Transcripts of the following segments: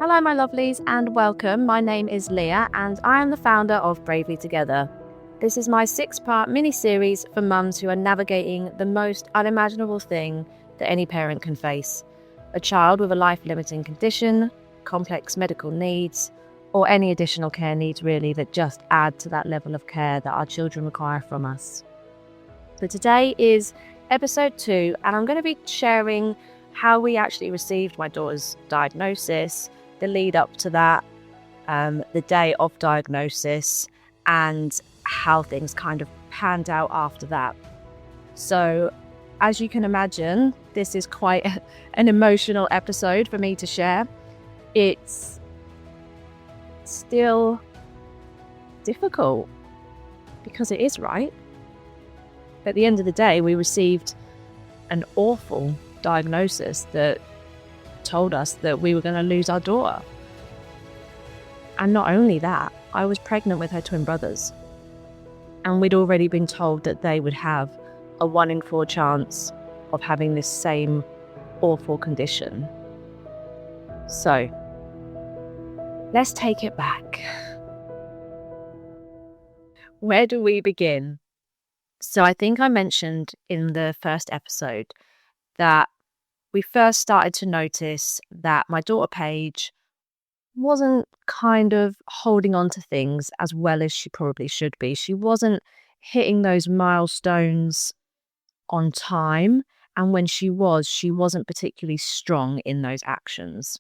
Hello, my lovelies, and welcome. My name is Leah, and I am the founder of Bravely Together. This is my 6-part mini-series for mums who are navigating the most unimaginable thing that any parent can face: a child with a life-limiting condition, complex medical needs, or any additional care needs really that just add to that level of care that our children require from us. So today is episode 2, and I'm going to be sharing how we actually received my daughter's diagnosis, the lead up to that, the day of diagnosis, and how things kind of panned out after that. So, as you can imagine, this is quite an emotional episode for me to share. It's still difficult because it is, right? At the end of the day, we received an awful diagnosis that told us that we were going to lose our daughter. And not only that, I was pregnant with her twin brothers. And we'd already been told that they would have a 1 in 4 chance of having this same awful condition. So, let's take it back. Where do we begin? So I think I mentioned in the first episode that we first started to notice that my daughter Paige wasn't kind of holding on to things as well as she probably should be. She wasn't hitting those milestones on time. And when she wasn't particularly strong in those actions.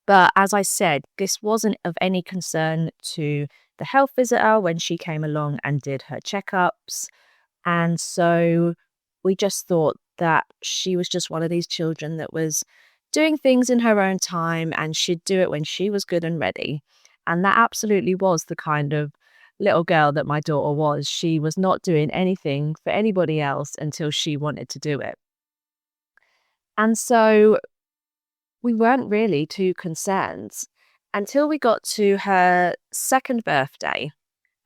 But as I said, this wasn't of any concern to the health visitor when she came along and did her checkups. And so we just thought that she was just one of these children that was doing things in her own time and she'd do it when she was good and ready. And that absolutely was the kind of little girl that my daughter was. She was not doing anything for anybody else until she wanted to do it. And so we weren't really too concerned until we got to her 2nd birthday.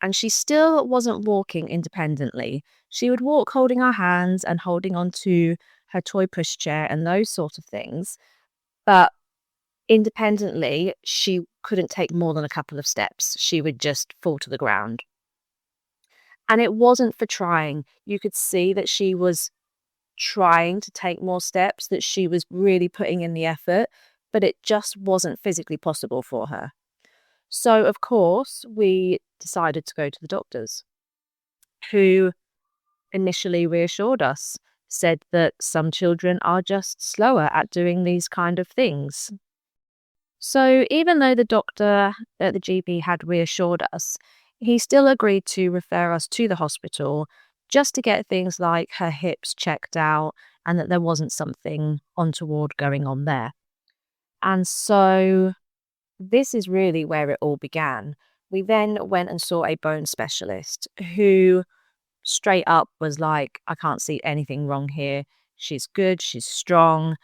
And she still wasn't walking independently. She would walk holding our hands and holding onto her toy pushchair and those sort of things. But independently, she couldn't take more than a couple of steps. She would just fall to the ground. And it wasn't for trying. You could see that she was trying to take more steps, that she was really putting in the effort, but it just wasn't physically possible for her. So, of course, we decided to go to the doctors, who initially reassured us, said that some children are just slower at doing these kind of things. So even though the doctor at the GP had reassured us, he still agreed to refer us to the hospital just to get things like her hips checked out and that there wasn't something untoward going on there. And so this is really where it all began. We then went and saw a bone specialist who straight up was like, I can't see anything wrong here. She's good, she's strong,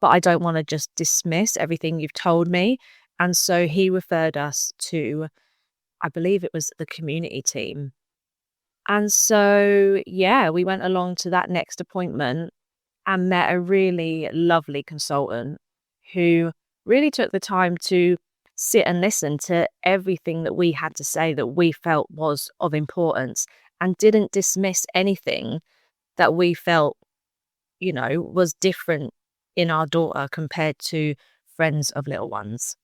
but I don't want to just dismiss everything you've told me. And so he referred us to, I believe it was the community team. And so, yeah, we went along to that next appointment and met a really lovely consultant who really took the time to sit and listen to everything that we had to say that we felt was of importance and didn't dismiss anything that we felt, was different in our daughter compared to friends of little ones.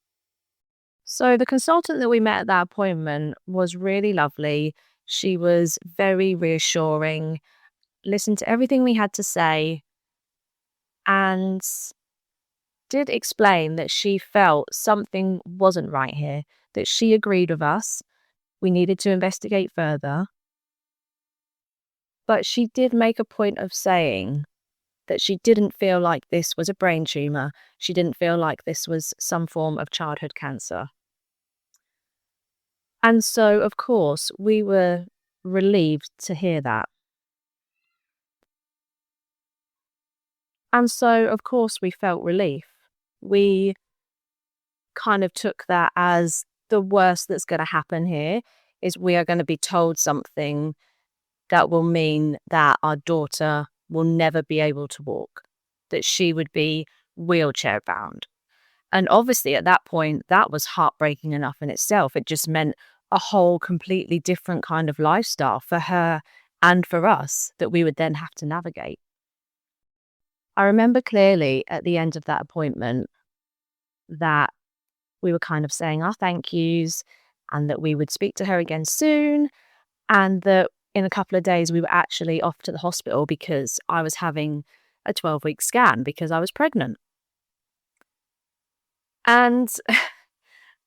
So the consultant that we met at that appointment was really lovely. She was very reassuring, listened to everything we had to say, and did explain that she felt something wasn't right here, that she agreed with us. We needed to investigate further. But she did make a point of saying that she didn't feel like this was a brain tumour. She didn't feel like this was some form of childhood cancer. And so, of course, we were relieved to hear that. And so, of course, we felt relief. We kind of took that as the worst that's going to happen here is we are going to be told something that will mean that our daughter will never be able to walk, that she would be wheelchair bound. And obviously at that point, that was heartbreaking enough in itself. It just meant a whole completely different kind of lifestyle for her and for us that we would then have to navigate. I remember clearly at the end of that appointment that we were kind of saying our thank yous and that we would speak to her again soon, and that in a couple of days we were actually off to the hospital because I was having a 12-week scan because I was pregnant. And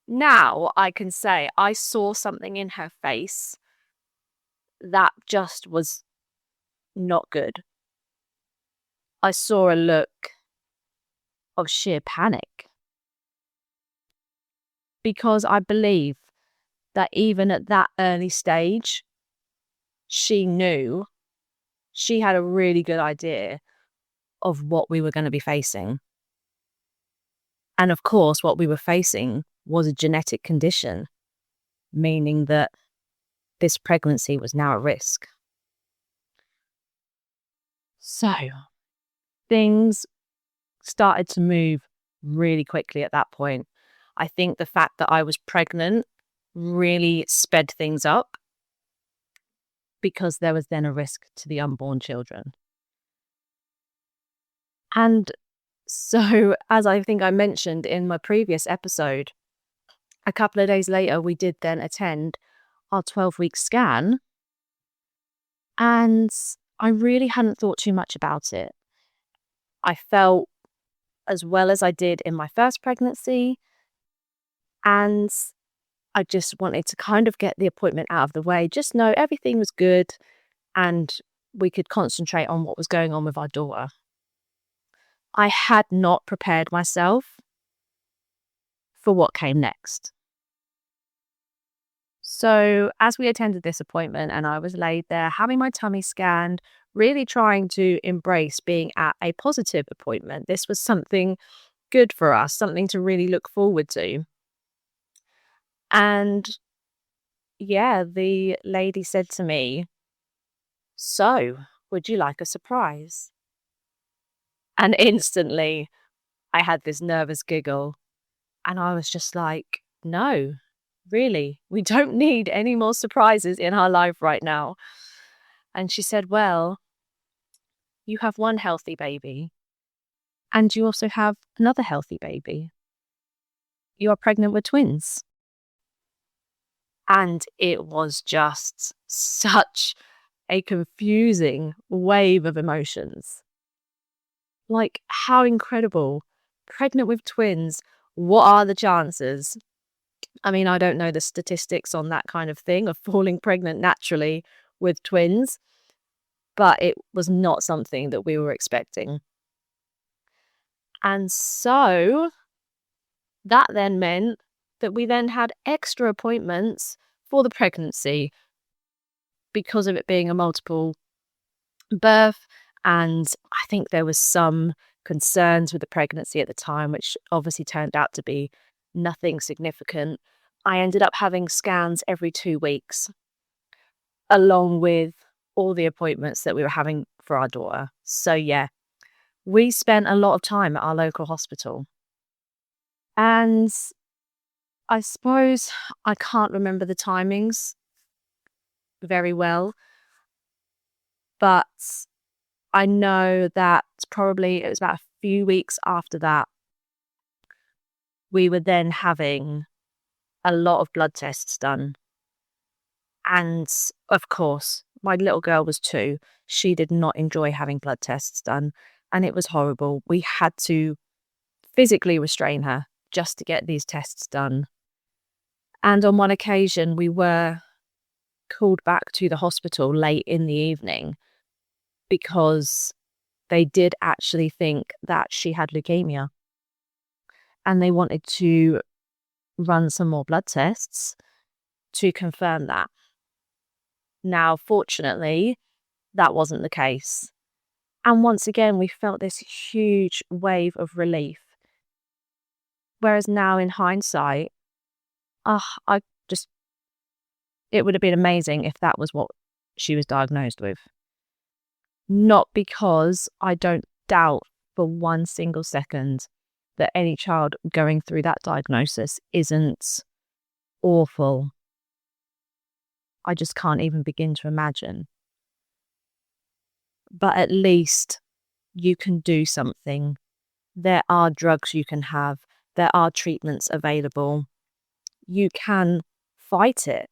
now I can say I saw something in her face that just was not good. I saw a look of sheer panic because I believe that even at that early stage, she knew, she had a really good idea of what we were going to be facing. And of course, what we were facing was a genetic condition, meaning that this pregnancy was now a risk. So things started to move really quickly at that point. I think the fact that I was pregnant really sped things up because there was then a risk to the unborn children. And so, as I think I mentioned in my previous episode, a couple of days later, we did then attend our 12-week scan. And I really hadn't thought too much about it. I felt as well as I did in my first pregnancy. And I just wanted to kind of get the appointment out of the way, just know everything was good and we could concentrate on what was going on with our daughter. I had not prepared myself for what came next. So as we attended this appointment and I was laid there having my tummy scanned, really trying to embrace being at a positive appointment. This was something good for us, something to really look forward to. And yeah, the lady said to me, "So, would you like a surprise?" And instantly I had this nervous giggle and I was just like, no, really, we don't need any more surprises in our life right now. And she said, well, you have one healthy baby and you also have another healthy baby. You are pregnant with twins. And it was just such a confusing wave of emotions. Like, how incredible. Pregnant with twins. What are the chances? I mean, I don't know the statistics on that kind of thing of falling pregnant naturally with twins, but it was not something that we were expecting. And so that then meant that we then had extra appointments for the pregnancy because of it being a multiple birth. And I think there was some concerns with the pregnancy at the time, which obviously turned out to be nothing significant. I ended up having scans every 2 weeks, along with all the appointments that we were having for our daughter. So yeah, we spent a lot of time at our local hospital. And I suppose I can't remember the timings very well, but I know that probably it was about a few weeks after that, we were then having a lot of blood tests done. And of course, my little girl was 2. She did not enjoy having blood tests done, and it was horrible. We had to physically restrain her just to get these tests done. And on one occasion, we were called back to the hospital late in the evening because they did actually think that she had leukemia. And they wanted to run some more blood tests to confirm that. Now, fortunately, that wasn't the case. And once again, we felt this huge wave of relief. Whereas now in hindsight, it would have been amazing if that was what she was diagnosed with. Not because I don't doubt for one single second that any child going through that diagnosis isn't awful. I just can't even begin to imagine. But at least you can do something. There are drugs you can have. There are treatments available. You can fight it.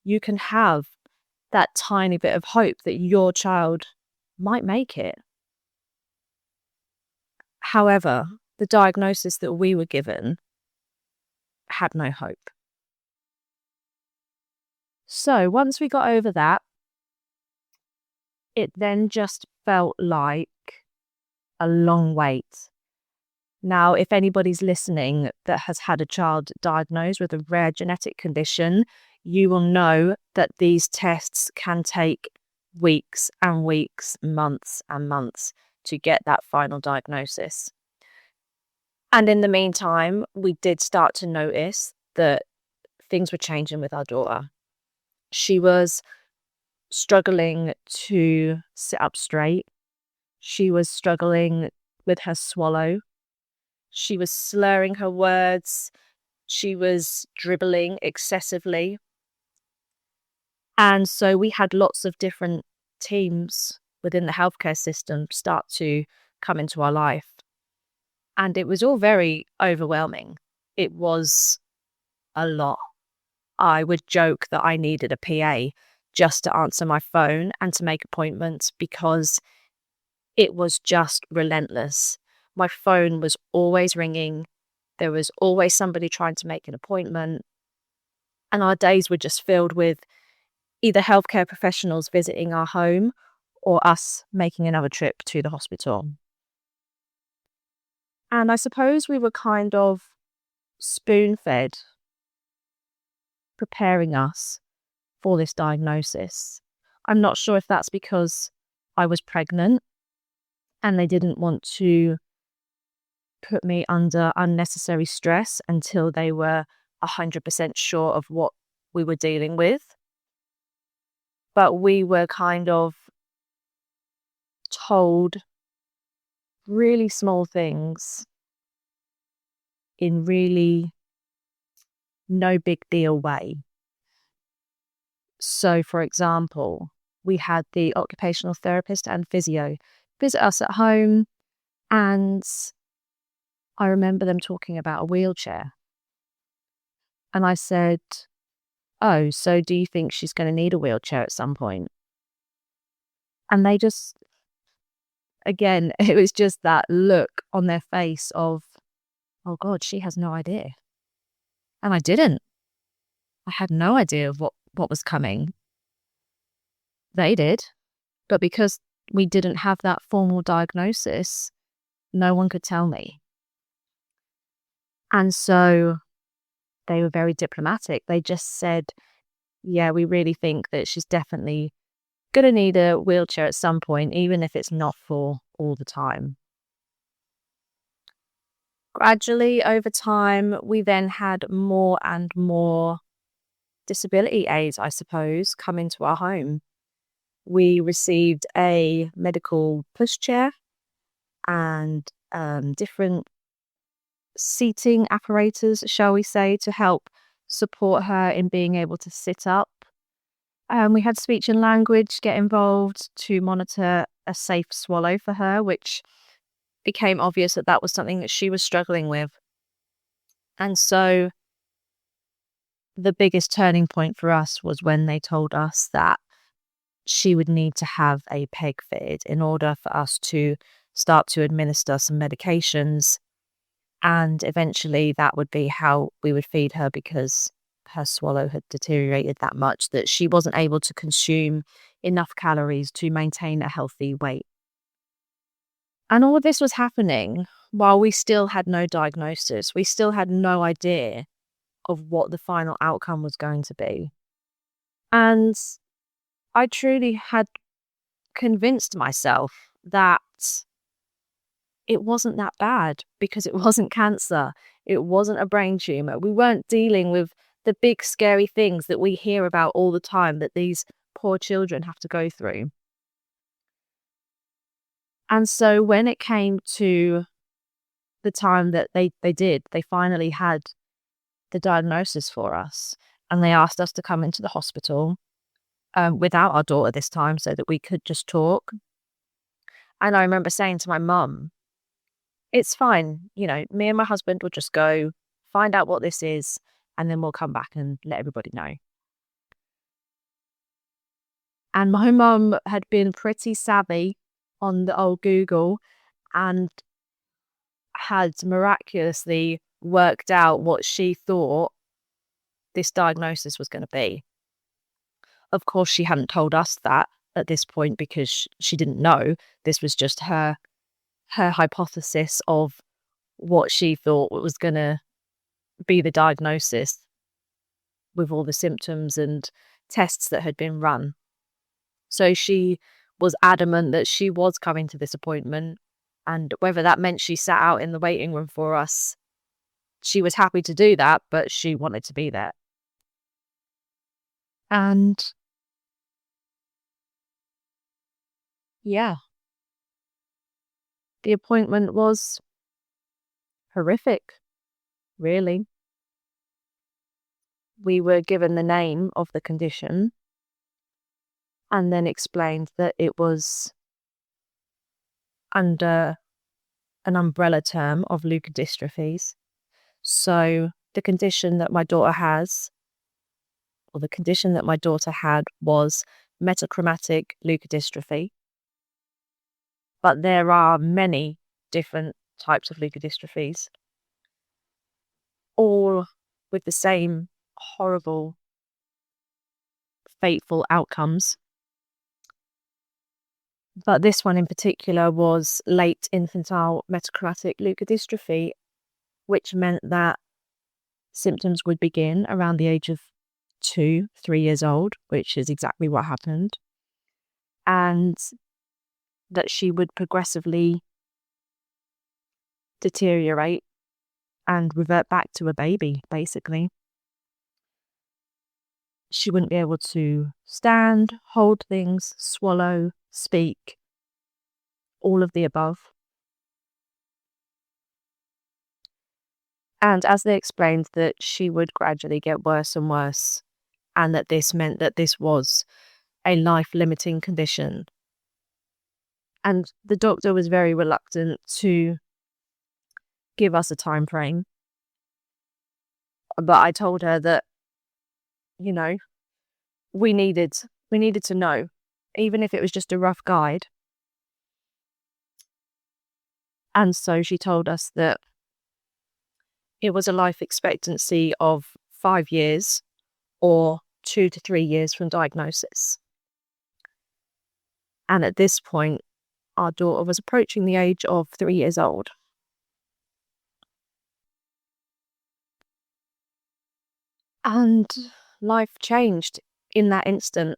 You can have that tiny bit of hope that your child might make it. However, the diagnosis that we were given had no hope. So once we got over that, it then just felt like a long wait. Now, if anybody's listening that has had a child diagnosed with a rare genetic condition, you will know that these tests can take weeks and weeks, months and months to get that final diagnosis. And in the meantime, we did start to notice that things were changing with our daughter. She was struggling to sit up straight. She was struggling with her swallow. She was slurring her words. She was dribbling excessively. And so we had lots of different teams within the healthcare system start to come into our life. And it was all very overwhelming. It was a lot. I would joke that I needed a PA just to answer my phone and to make appointments because it was just relentless. My phone was always ringing. There was always somebody trying to make an appointment. And our days were just filled with either healthcare professionals visiting our home or us making another trip to the hospital. And I suppose we were kind of spoon-fed, preparing us for this diagnosis. I'm not sure if that's because I was pregnant and they didn't want to put me under unnecessary stress until they were 100% sure of what we were dealing with. But we were kind of told really small things in really no big deal way. So, for example, we had the occupational therapist and physio visit us at home, and I remember them talking about a wheelchair. And I said, "Oh, so do you think she's going to need a wheelchair at some point?" And they just, again, it was just that look on their face of, "Oh God, she has no idea." And I didn't. I had no idea of what was coming. They did. But because we didn't have that formal diagnosis, no one could tell me. And so they were very diplomatic. They just said, "Yeah, we really think that she's definitely going to need a wheelchair at some point, even if it's not for all the time." Gradually, over time, we then had more and more disability aids, I suppose, come into our home. We received a medical pushchair and different seating apparatus, shall we say, to help support her in being able to sit up. We had speech and language get involved to monitor a safe swallow for her, which became obvious that that was something that she was struggling with. And so the biggest turning point for us was when they told us that she would need to have a peg fitted in order for us to start to administer some medications. And eventually that would be how we would feed her because her swallow had deteriorated that much that she wasn't able to consume enough calories to maintain a healthy weight. And all of this was happening while we still had no diagnosis. We still had no idea of what the final outcome was going to be. And I truly had convinced myself that it wasn't that bad because it wasn't cancer. It wasn't a brain tumor. We weren't dealing with the big scary things that we hear about all the time that these poor children have to go through. And so when it came to the time that they finally had the diagnosis for us, and they asked us to come into the hospital without our daughter this time so that we could just talk. And I remember saying to my mum, it's fine, me and my husband will just go find out what this is, and then we'll come back and let everybody know. And my mum had been pretty savvy on the old Google and had miraculously worked out what she thought this diagnosis was going to be. Of course, she hadn't told us that at this point because she didn't know. This was just her hypothesis of what she thought was going to be the diagnosis with all the symptoms and tests that had been run. So she was adamant that she was coming to this appointment, and whether that meant she sat out in the waiting room for us, she was happy to do that, but she wanted to be there. And yeah, the appointment was horrific, really. We were given the name of the condition and then explained that it was under an umbrella term of leukodystrophies. So the condition that my daughter has, or the condition that my daughter had, was metachromatic leukodystrophy. But there are many different types of leukodystrophies, all with the same horrible, fateful outcomes. But this one in particular was late infantile metachromatic leukodystrophy, which meant that symptoms would begin around the age of 2, 3 years old, which is exactly what happened. And that she would progressively deteriorate and revert back to a baby, basically. She wouldn't be able to stand, hold things, swallow, speak, all of the above. And as they explained, that she would gradually get worse and worse, and that this meant that this was a life-limiting condition. And the doctor was very reluctant to give us a time frame. But I told her that, we needed to know, even if it was just a rough guide. And so she told us that it was a life expectancy of 5 years or 2 to 3 years from diagnosis. And at this point, our daughter was approaching the age of 3 years old. And life changed in that instant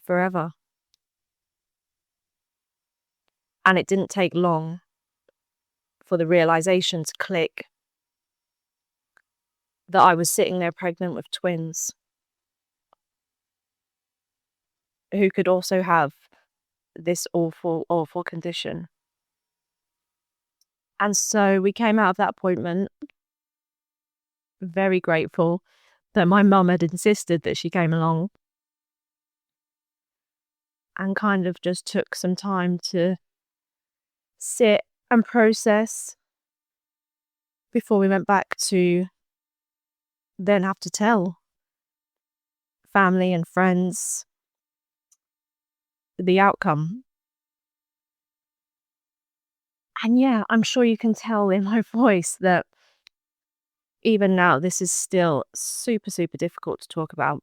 forever. And it didn't take long for the realization to click that I was sitting there pregnant with twins who could also have this awful, awful condition. And so we came out of that appointment very grateful that my mum had insisted that she came along, and kind of just took some time to sit and process before we went back to then have to tell family and friends the outcome. And yeah, I'm sure you can tell in my voice that even now, this is still super, super difficult to talk about.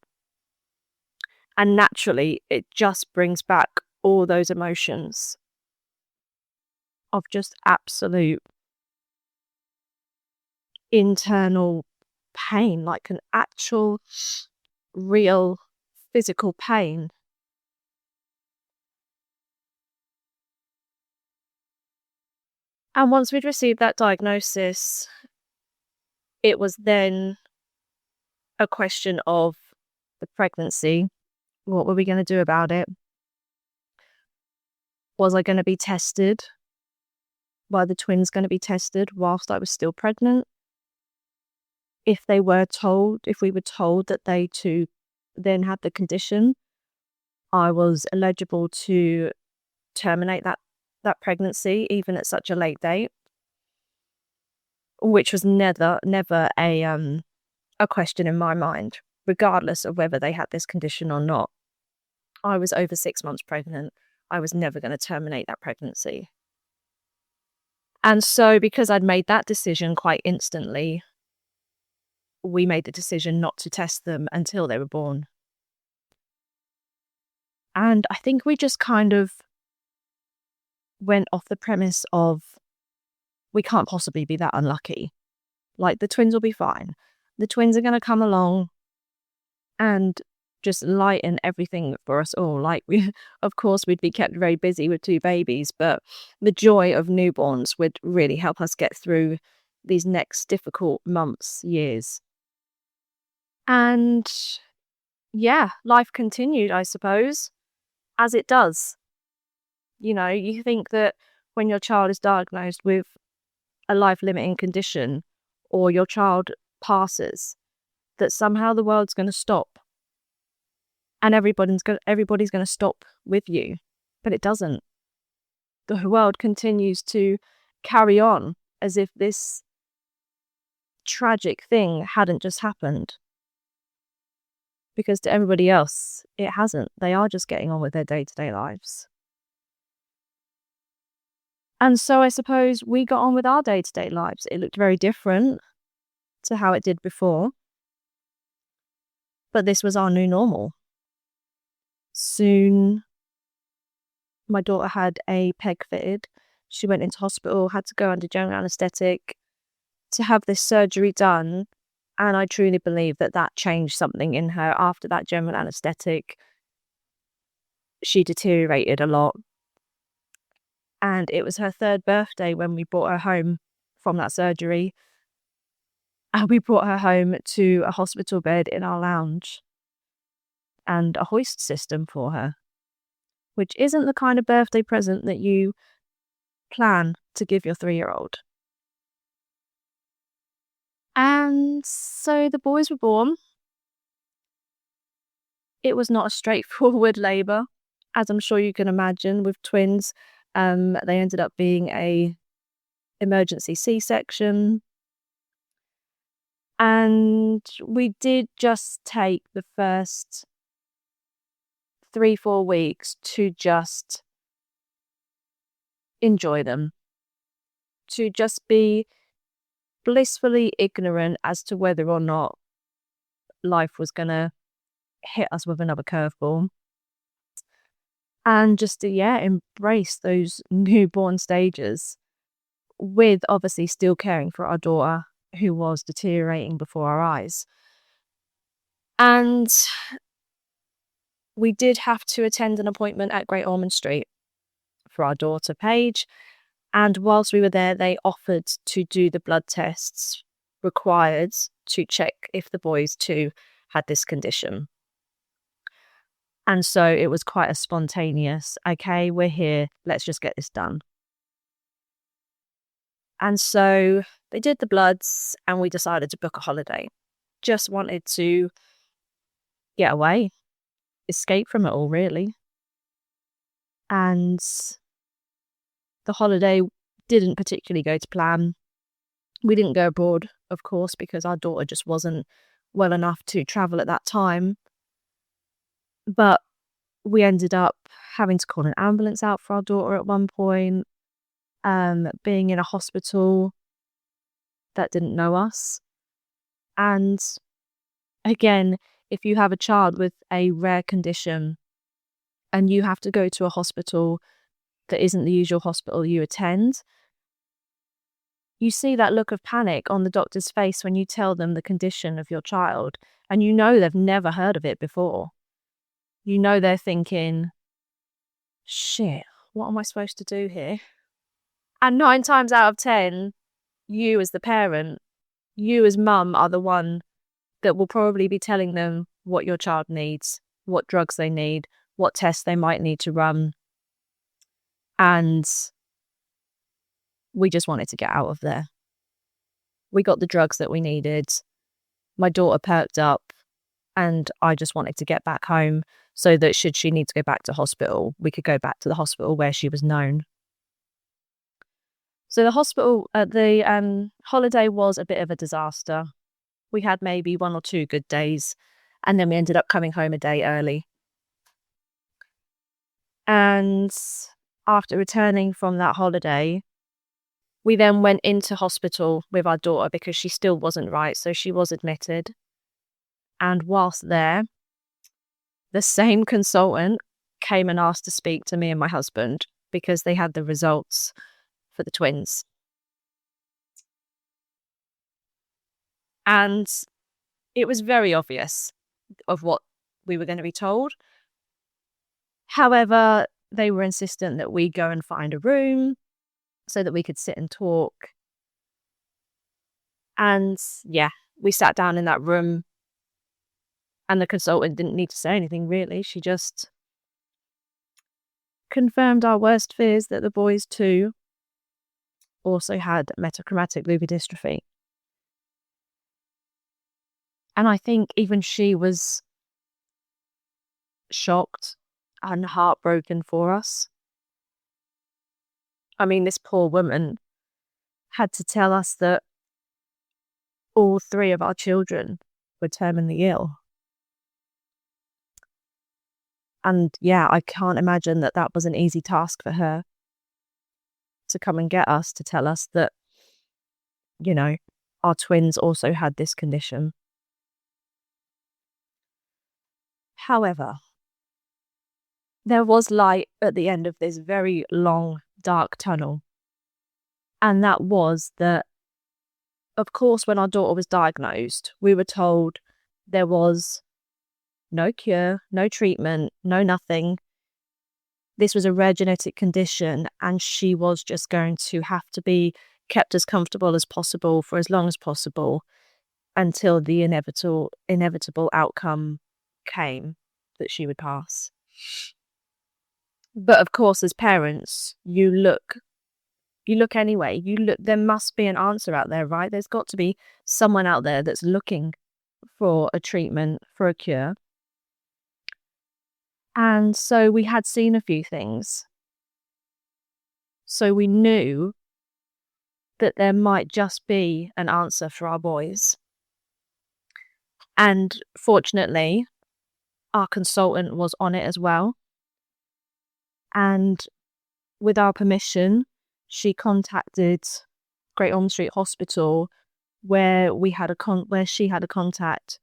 And naturally, it just brings back all those emotions of just absolute internal pain, like an actual, real physical pain. And once we'd received that diagnosis, it was then a question of the pregnancy. What were we going to do about it? Was I going to be tested? were the twins going to be tested whilst I was still pregnant? If we were told that they too then had the condition, I was eligible to terminate that pregnancy even at such a late date, which was never a question in my mind, regardless of whether they had this condition or not. I was over 6 months pregnant. I was never going to terminate that pregnancy. And so because I'd made that decision quite instantly, we made the decision not to test them until they were born. And I think we just kind of went off the premise of we can't possibly be that unlucky. Like, the twins will be fine. The twins are going to come along and just lighten everything for us all. Like, of course, we'd be kept very busy with 2 babies, but the joy of newborns would really help us get through these next difficult months, years. And yeah, life continued, I suppose, as it does. You know, you think that when your child is diagnosed with a life-limiting condition or your child passes, that somehow the world's going to stop and everybody's going to stop with you. But it doesn't. The world continues to carry on as if this tragic thing hadn't just happened. Because to everybody else, it hasn't. They are just getting on with their day-to-day lives. And so I suppose we got on with our day-to-day lives. It looked very different to how it did before. But this was our new normal. Soon, my daughter had a peg fitted. She went into hospital, had to go under general anaesthetic to have this surgery done. And I truly believe that changed something in her. After that general anaesthetic, she deteriorated a lot. And it was her 3rd birthday when we brought her home from that surgery. And we brought her home to a hospital bed in our lounge and a hoist system for her, which isn't the kind of birthday present that you plan to give your 3-year-old. And so the boys were born. It was not a straightforward labour, as I'm sure you can imagine with twins. They ended up being a emergency C-section. And we did just take the first 3-4 weeks to just enjoy them, to just be blissfully ignorant as to whether or not life was going to hit us with another curveball. And just to, embrace those newborn stages with obviously still caring for our daughter who was deteriorating before our eyes. And we did have to attend an appointment at Great Ormond Street for our daughter, Paige. And whilst we were there, they offered to do the blood tests required to check if the boys too had this condition. And so it was quite a spontaneous, okay, we're here, let's just get this done. And so they did the bloods and we decided to book a holiday. Just wanted to get away, escape from it all, really. And the holiday didn't particularly go to plan. We didn't go abroad, of course, because our daughter just wasn't well enough to travel at that time. But we ended up having to call an ambulance out for our daughter at one point, being in a hospital that didn't know us. And again, if you have a child with a rare condition and you have to go to a hospital that isn't the usual hospital you attend, you see that look of panic on the doctor's face when you tell them the condition of your child, and you know they've never heard of it before. You know they're thinking, shit, what am I supposed to do here? And 9 times out of 10, you as the parent, you as mum are the one that will probably be telling them what your child needs, what drugs they need, what tests they might need to run. And We just wanted to get out of there. We got the drugs that we needed. My daughter perked up, and I just wanted to get back home so that should she need to go back to hospital, we could go back to the hospital where she was known. So the holiday was a bit of a disaster. We had maybe 1 or 2 good days, and then we ended up coming home a day early. And after returning from that holiday, we then went into hospital with our daughter because she still wasn't right, so she was admitted. And whilst there, the same consultant came and asked to speak to me and my husband because they had the results for the twins. And it was very obvious of what we were going to be told. However, they were insistent that we go and find a room so that we could sit and talk. And yeah, we sat down in that room, and the consultant didn't need to say anything really. She just confirmed our worst fears that the boys too also had metachromatic leukodystrophy. And I think even she was shocked and heartbroken for us. I mean, this poor woman had to tell us that all 3 of our children were terminally ill. And yeah, I can't imagine that that was an easy task for her to come and get us to tell us that, you know, our twins also had this condition. However, there was light at the end of this very long, dark tunnel. And that was that, of course, when our daughter was diagnosed, we were told there was no cure, no treatment, no nothing. This was a rare genetic condition, and she was just going to have to be kept as comfortable as possible for as long as possible until the inevitable outcome came that she would pass. But of course, as parents, you look anyway. There must be an answer out there, right? There's got to be someone out there that's looking for a treatment, for a cure. And so we had seen a few things. So we knew that there might just be an answer for our boys. And fortunately, our consultant was on it as well. And with our permission, she contacted Great Ormond Street Hospital, where she had a contact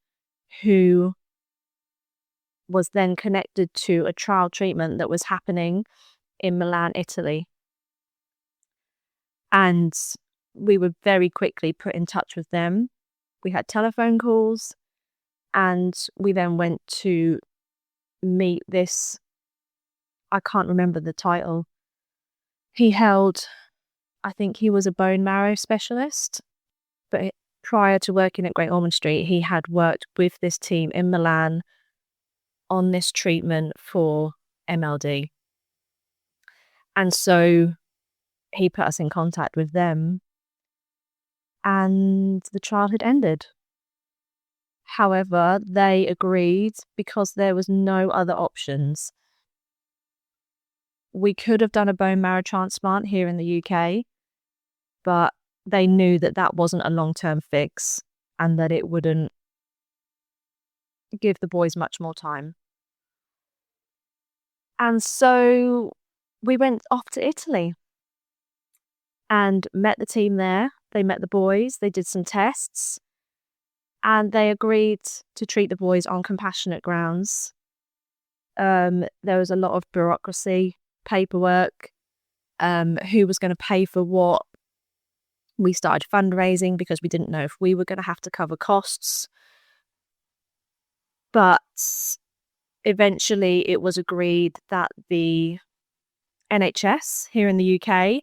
who was then connected to a trial treatment that was happening in Milan, Italy. And we were very quickly put in touch with them. We had telephone calls, and we then went to meet this, I can't remember the title. I think he was a bone marrow specialist, but prior to working at Great Ormond Street, he had worked with this team in Milan on this treatment for MLD. And so he put us in contact with them, and the trial had ended. However, they agreed because there was no other options. We could have done a bone marrow transplant here in the UK, but they knew that that wasn't a long-term fix and that it wouldn't give the boys much more time. And so we went off to Italy and met the team there. They met the boys, they did some tests, and they agreed to treat the boys on compassionate grounds. There was a lot of bureaucracy, paperwork, who was going to pay for what. We started fundraising because we didn't know if we were going to have to cover costs. But eventually it was agreed that the NHS here in the UK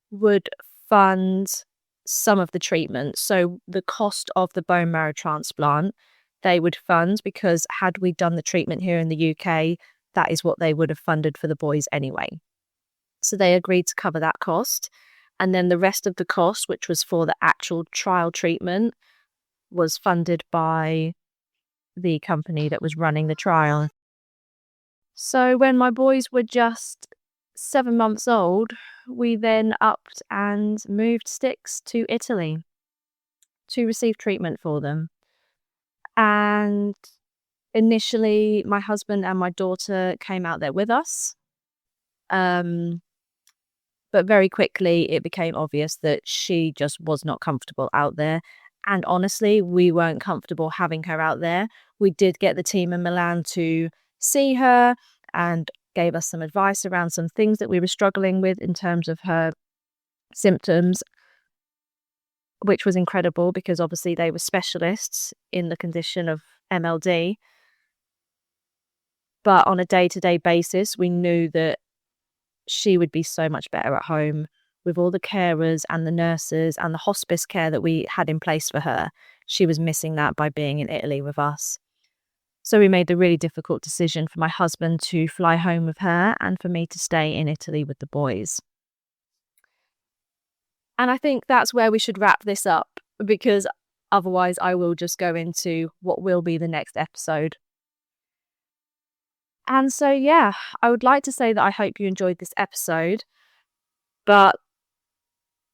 would fund some of the treatment. So the cost of the bone marrow transplant, they would fund, because had we done the treatment here in the UK, that is what they would have funded for the boys anyway. So they agreed to cover that cost. And then the rest of the cost, which was for the actual trial treatment, was funded by the company that was running the trial. So when my boys were just 7 months old, we then upped and moved Sticks to Italy to receive treatment for them. And initially, my husband and my daughter came out there with us. But very quickly, it became obvious that she just was not comfortable out there. And honestly, we weren't comfortable having her out there. We did get the team in Milan to see her and gave us some advice around some things that we were struggling with in terms of her symptoms, which was incredible because obviously they were specialists in the condition of MLD. But on a day-to-day basis, we knew that she would be so much better at home with all the carers and the nurses and the hospice care that we had in place for her. She was missing that by being in Italy with us. So we made the really difficult decision for my husband to fly home with her and for me to stay in Italy with the boys. And I think that's where we should wrap this up, because otherwise I will just go into what will be the next episode. And so, yeah, I would like to say that I hope you enjoyed this episode, but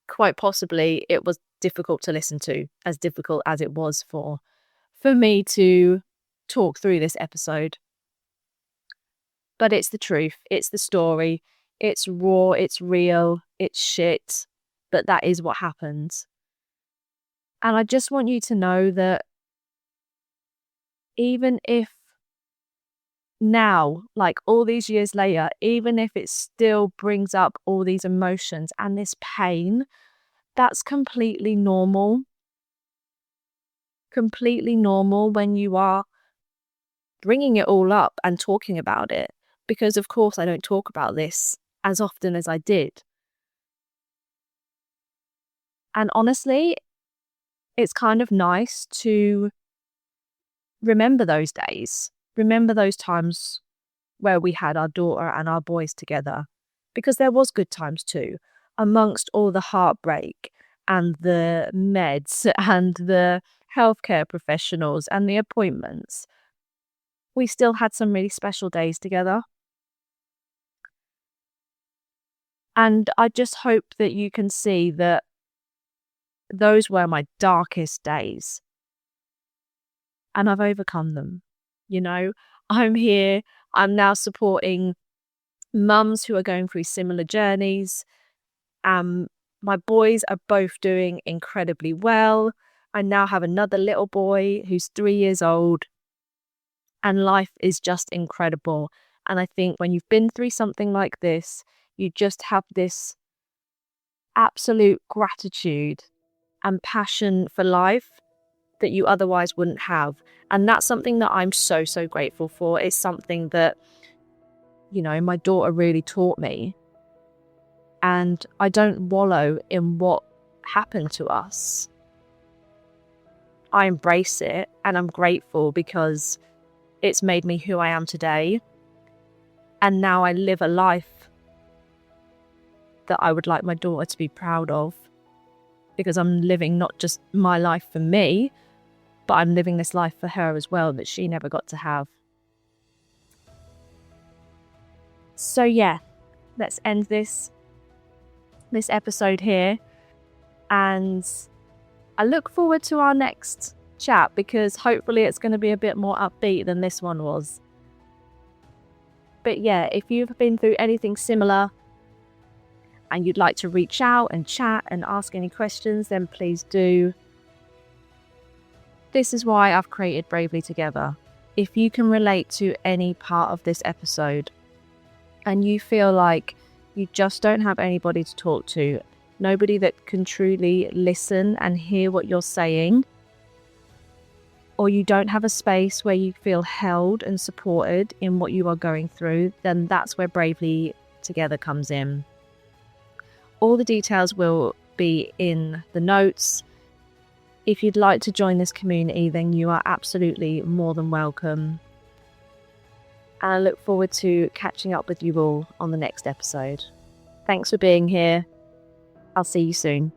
quite possibly it was difficult to listen to, as difficult as it was for me to talk through this episode. But it's the truth, it's the story, it's raw, it's real, it's shit, but that is what happens. And I just want you to know that even if now, like all these years later, even if it still brings up all these emotions and this pain, that's completely normal. Completely normal when you are bringing it all up and talking about it. Because, of course, I don't talk about this as often as I did. And honestly, it's kind of nice to remember those days. Remember those times where we had our daughter and our boys together, because there was good times too, amongst all the heartbreak and the meds and the healthcare professionals and the appointments. We still had some really special days together. And I just hope that you can see that those were my darkest days. And I've overcome them. You know, I'm here. I'm now supporting mums who are going through similar journeys. My boys are both doing incredibly well. I now have another little boy who's 3 years old. And life is just incredible. And I think when you've been through something like this, you just have this absolute gratitude and passion for life that you otherwise wouldn't have. And that's something that I'm so, so grateful for. It's something that, you know, my daughter really taught me. And I don't wallow in what happened to us. I embrace it and I'm grateful because it's made me who I am today. And now I live a life that I would like my daughter to be proud of, because I'm living not just my life for me, but I'm living this life for her as well that she never got to have. So yeah, let's end this episode here. And I look forward to our next chat, because hopefully it's going to be a bit more upbeat than this one was. But yeah, if you've been through anything similar and you'd like to reach out and chat and ask any questions, then please do. This is why I've created Bravely Together. If you can relate to any part of this episode and you feel like you just don't have anybody to talk to, nobody that can truly listen and hear what you're saying, or you don't have a space where you feel held and supported in what you are going through, then that's where Bravely Together comes in. All the details will be in the notes. If you'd like to join this community, then you are absolutely more than welcome. And I look forward to catching up with you all on the next episode. Thanks for being here. I'll see you soon.